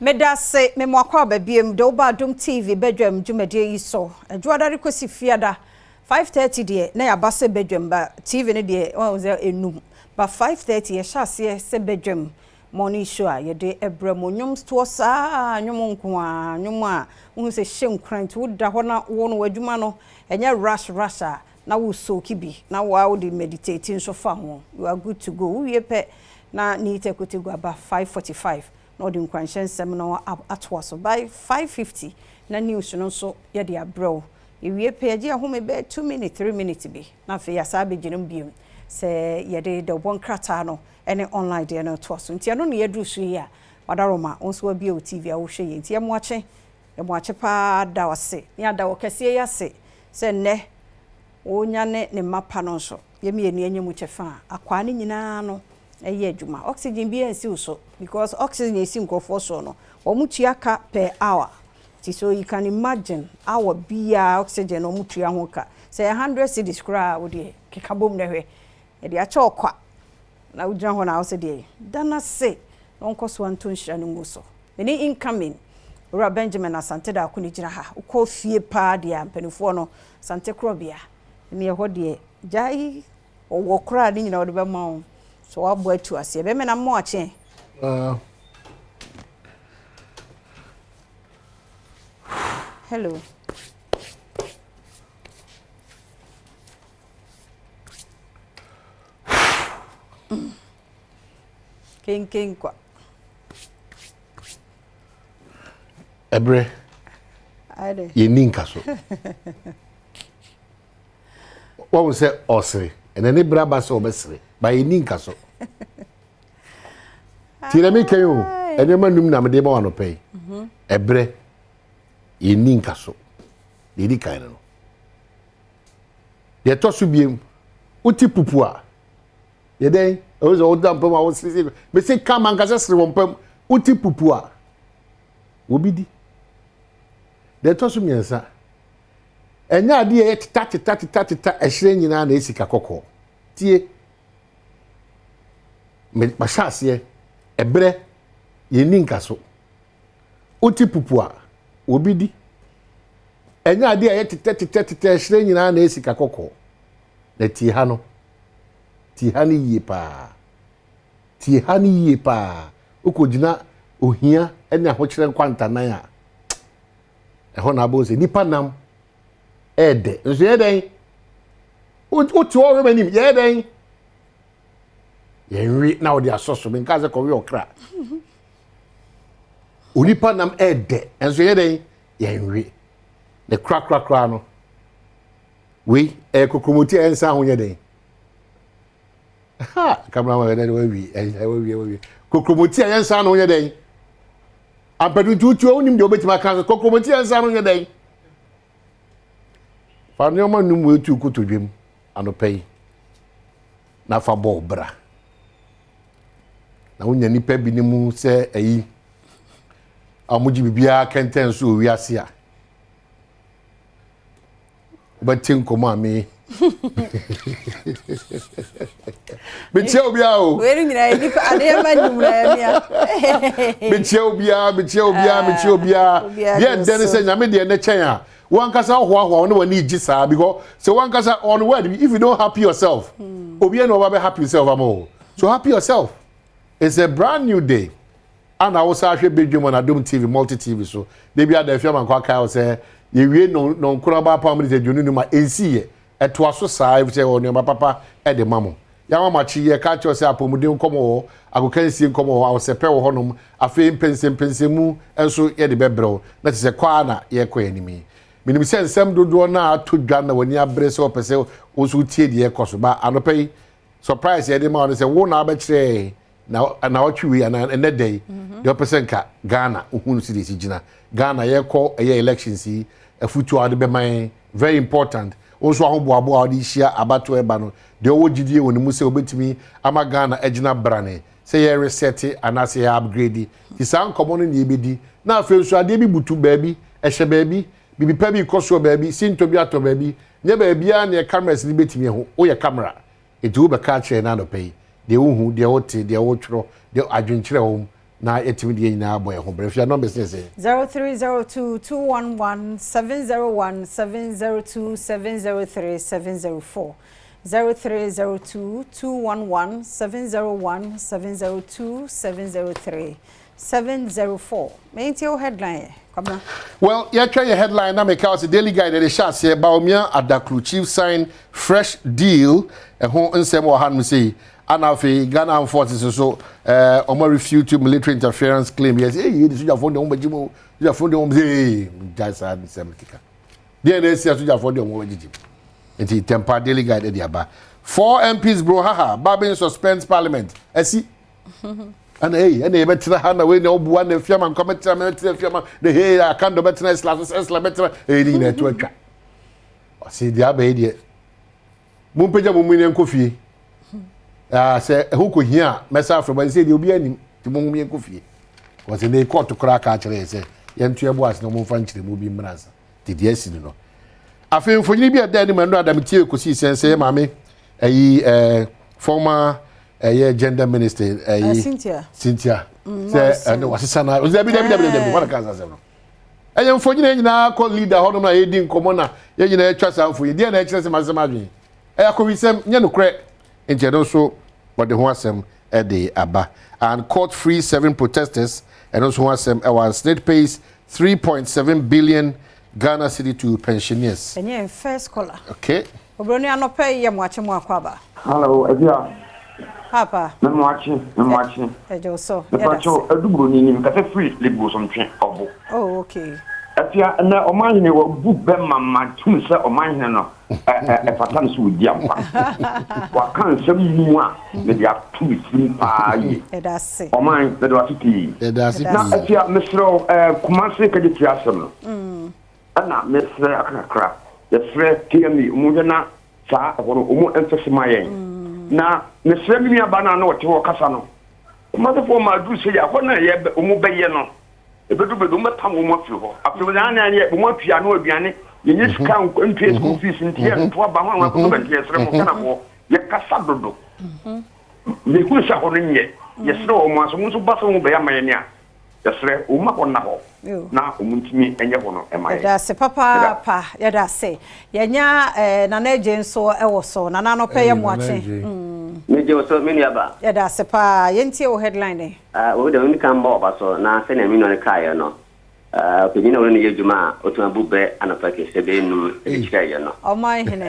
Medase me mwakwa babiem do Badwam TV Badwam dwumadie yi so adwoada rekosi fiada 5:30 de na ya base Badwam ba TV ne de enum ba 5:30 ye hyase se Badwam morning show a ye de ebramo nyom sto saa nyom nko a nyom a hu se hyenkran ti woda ho na wo no wadwuma no enye rush na wo soki bi na wo de meditate nso fa ho you are good to go we pe na ni tekoti go aba 5:45 no the nkwanshen seminar atwaso by 5:50 na news no so ye de abro ewie page ahome be 2 minutes 3 minutes bi na fe ya sabe ginum biom se ye de bon krata no ene online de no twaso ntia no ne yedru so yi a wadaroma onso bi o TV a wo hwe ye ntia mo ache pa da wase ya da wo kese ya se ne onya ne mapa no so ye me enu anyemu chefa akwa ne nyina no eye adwuma oxygen bi ensi so because oxygen is nkofo so no omutuaka per hour so you can imagine our bia oxygen omutua ho ka say 100 cedis kra wo de kekabom na hwe e de acha okwa na ujran ho na wo se de dana se onko so anto nhira no so many incoming Ura Benjamin Asante da akuni gira ha ukọ fie pa de ampanifo no Sante Krobia ne ho de jai owo kra ni nyina wo de be ma so abo atu ase be me na mo ache hello king kwa ebre ade ye ninka so what we say osre and any braba so obesre by ye ninka so tire me kan o enema num na me de ba wano pay ebre ye ninka so de di kan no de to so biem uti pupua ye den o zo odam pam a wo sisi me say come an ka sesre won pam uti pupua obidi de to so miensa enya ade ye tata ehire nyina na esika kokko tie me bashase ebre ye ninka so uti pupua obidi enya ade ye tata ehire nyina na esika kokko na tie ha no tie ha ni yie pa okojina ohia ene ahokyere kwanta nan a eho na abo se nipa nam ede nso ye den otu o we manim ye den ye nwi na odi asoso me nka se ko we okra onipa nam ede nso ye den ye nwi ne kra no we kokromoti ensa ho ye den ha kamera ma den we kokromoti ensa no ye den ampadu tutu onim de obetima kan kokromoti ensa no ye den fa ne ma num we tu kotodwem anopai na fa ball bra na wonya nipa bi ne mu se ayi amuji bibia kenten so wi ase a batin koma me Biche obia o. We nyina nipa ade ma nyumra mia. Biche obia. Ye den se nyame de ne chen a. Wan kasa ho no wani gi saa because so wan kasa on word if you don't happy yourself. Obia no be happy yourself amo. So happy yourself. It's a brand new day. And I also hwe Badwam on Adom TV multi TV so. Dey bia da fia man kwa kai say ye wie no nkura ba pa mo de dwunu ma ensi ye. Eto aso saa if say on your papa e de mamo. Ya mama chi ye ka cho say apomuden komo agokansie komo awsepe wo honom afi pensemu enso ye de bebrɛw na te se kwa na ye kwa animi minim se nsɛm dodo na atodwa na wani abre se opese wo so tie de ye koso ba anopai surprise ye de ma on say wo na abɛkyerɛ na otwi na ene day de opese nka Ghana ohunu si de si gina Ghana ye kɔ ye elections yi afutu ade be man very important also ahoboabo a de hia abato eba no de owo gidie wonimu se obetimi ama Ghana agina brane se ye reset anase ye upgrade ti san komo no ne ebedi na afenso ade bi butu baabi ehye baabi bibi pa bi koso baabi sinto bi ato baabi nye baabi a ne cameras ni betimi ho o ye camera etu be ka kire na no pay de wo hu de wo te de wo tworo de adwenkyere wo na etimi de nyina boy ho bre fia number say 03022117017027037004 0302211701702703 maintain your headline come well you try your headline na make out the daily guide the shots here Baumia Adaklu chief sign fresh deal ho nsem wo han say anafe Ghana forces so omo refute military interference claim yes hey the soldier for the ombajimo soldier for the say just had nsem kika there dey say soldier for the ombajimo enti temper daily guide dey aba 4 MPs bro haha Babin suspends parliament esi and hey and betra ha na we na obu na fiama nkometra metra fiama the hey I can't do betra esla betra hey ni na to atwa o si dia ba dey mu peja mu ni nkofie say who ko hia mesa afro say dey obi anim ti mu mu nkofie o say dey court kra ka kire say yentu ebo as no mu fa nkire mu bi mransa ti dia si no afi mfonyini bi ada ni manu adam tie kosi sense maame ayi former gender minister Cynthia say no wasisa na o bi what can I say no mfonyini nyina ko leader ho no na yedi nkomo na ye nyina atwa samfo ye dia na ekire se masema adwen akowisem nye no kre enje so but the ho asem e dey aba and court free 7 protesters and also ho asem our state pays 3.7 billion Ghana city to pensioners. And yeah, first caller. Okay. Obroni anope ye mwache mwa kwaba. Hello, Edia. Papa. I'm watching. Ejo so. The pacho edubro ni mkase free libo something obo. Oh, okay. Edia na omahine wo book be mama tum se omahine no fatan so di ampa. Wa kan sem mu a me dia tu sim pa yi. Eda se. Omahine be do atiti. Eda se. Na edia mesro kumase ka di asem no. Ana mesre akrakra the fresh TME umujana sa wono umu emphasis mayen na mesre mi abana na wote wo kasa no umade fo ma du se ya hona ye umu beye no ebedu bedu matam umu afiri ho afiri na na ye umu afia na oduane ye nyisika ntwe school fees ntie to aba ho ko be ye sre mo kana ko ye kasa dodo me ku sa hono nye ye sre o mo aso mu so ba so mu be ya mayen ya yesre uma konna ho na omuntimi enye ho no emaye da se papa pa ya da se yenya na na eje nso ewo so na na no pe ye moache me je so me niaba ya da se pa yentie o headline ne wo de oni kan ba so na se na mi no ne kai no ko ni na wo ne yejuma otuma bube anafa ke se be nu e chika ye no o mai hene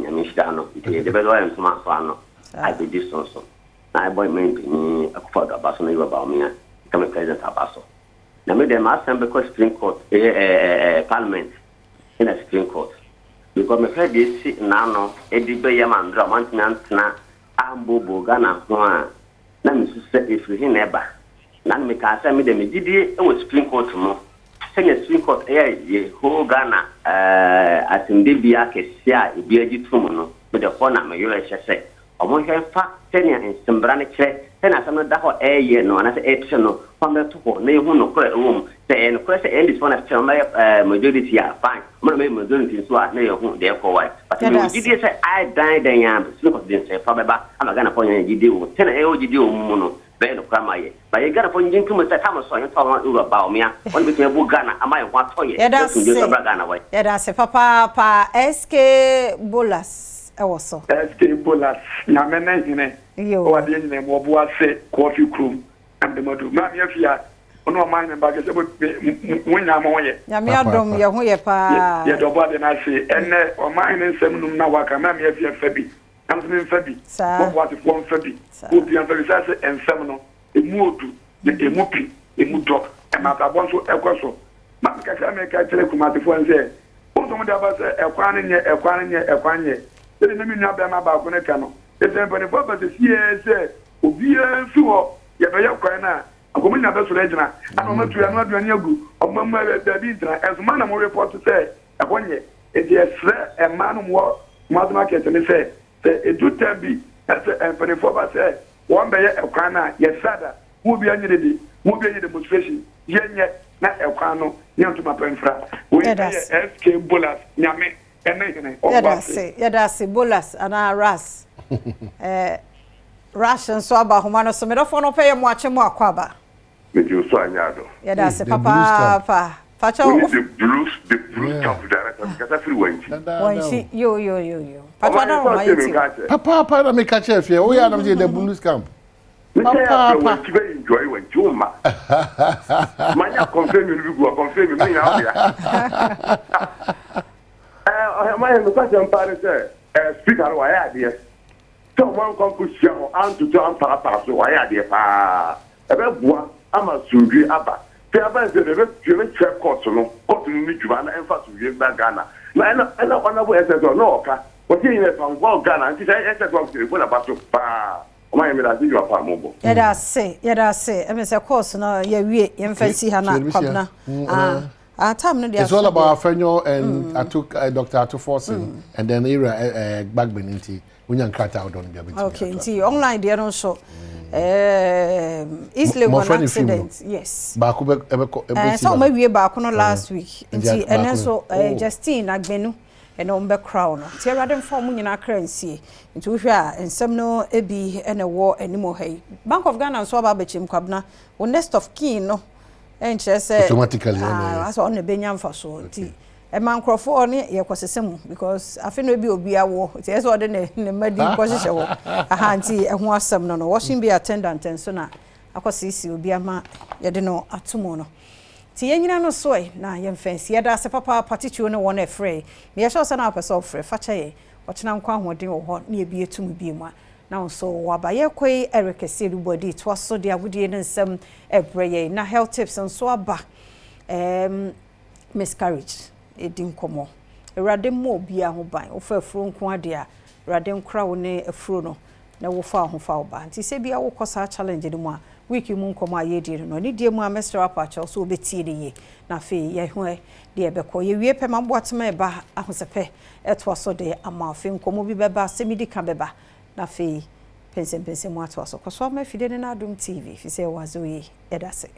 na mi shida no ite de be do en tuma so ano I be this so na boy me ni akufo da ba so na yoba o mi come president abaso na me dem assembly because Supreme Court parliament in a Supreme Court because me heard this now edibe yam ndra mantna ambobo Ghana ho a na me su se ifiri neba na me ka say me dem gidi e wo Supreme Court mo say Supreme Court ye ho Ghana asimde bia kesia e bia gitum no me de for na me yo ehye omo hwe fa tenia nsembra ne kire tena samno da ho ye no na se etno fambe to ho ne hu no kure se en kure se en this one after my majority are fine mo me majority so a ne hu de ko why but me gidi say I die den ya so ko din se fa beba ama Ghana fo nya gidi o tena o gidi o mu no be no kra maye ba ye Ghana fo njin kuma se ta mo so yin to wa ba o mia on be to bu Ghana ama ye kwa to ye ya da se papa pa SK Bolas ewoso Bolas na menene o ade ni mo bo ase coffee crew and the modu ma me afia ono ma ne ba ke se wonya mo ye ya me Adom ye ho ye pa ye do ba de na se enne o ma ne nsem num na waka ma me afia fabi am se me fabi mo bo ate fo fabi o bi an fabi sa se ensem no emu odu emu pi emu dok e ma ta bon so ekoso ma ka ka me ka tele kuma te fo nse o so mo da ba se ekwan nye ele na mi nua be ma ba ko ne ka no ese bone fo ba se sie obi fi ho ye be ye kwan na akomu nya be so regina ana ma tuya no aduane agu omma ma be bi ntra ezuma na mo report se ekonye e die sre e ma no mo market ne se edu tabi ese bone fo ba se won be ye ekwan na ye sada mo bi anye de mo bi anye demonstration ye nye na ekwan no nyanto ma penfra we SK Bolas nyame ya da se Bolas ana ras Russian so aba homa no so me dofo no pay mo ache mo akwaba me do so anyado yeah that's papa Pacha the blues camp director because I feel wanchi yo Pacha na ro my papa na me catch if you we are na the blues camp papa we enjoy when Juma manya confirm you go confirm me ya my no question pare say speaker wa ya dey so one conclusion on to para so wa ya dey pa e be bua ama sungi aba te aba se de check court no ni juba na emphasis we ba Ghana na ona bo ese no oka what you in from Ghana and say ese go to go na ba so pa o ma yemi da di you pa mo bo yeah that's say I mean say course no ya wie ye fancy ha na kwabna time no dey it's all about Afenyo and I took Dr. Atuforsen and then era back beninti unyan krata odon bia bit okay nti online there no so East Legon accident yes ba ko be so ma wie ba ko no last week nti enen so Justine Agbenu ene on be crown ti awade form nyina kransie nti wo hwe a ensem no ebi ene wo animo hai Bank of Ghana so ba bechim kwabna wo next of kin no enche say automatically so on benya mfa so nti e man crofo on ye kwosesem because afi no bi obi awo ti eso de ne madi kwosese wo aha nti eho asem no washing be attendant enso na akosisi obi ama ye de no atomo no ti yenyina no so na ye mfansi ye da se papa partitu no won afre me ye so na person afre facha ye ochina nkwa hoden wo ho na ye bi etum bi mu na so waba ye koi Eric Serubodi to so de agudie ne nsem ebreye na health tips nso aba miscarriage edin komo erade mo obi a ho ban wo fa afuro nko ade a erade nkra wo ne afuro no na wo fa ho fa oba nti se bia wo kosa challenge ni mu a week mu nkomo a ye di no ni die mu a Mr. Apacho so obetie de ye na fe ye ho de ebekọ ye wie pema boatema eba ahosepe eto so de amafe nkomo bi beba semidika beba na fe pense mu ato so koso ma fide ne na Adom TV fi se wazo yi edase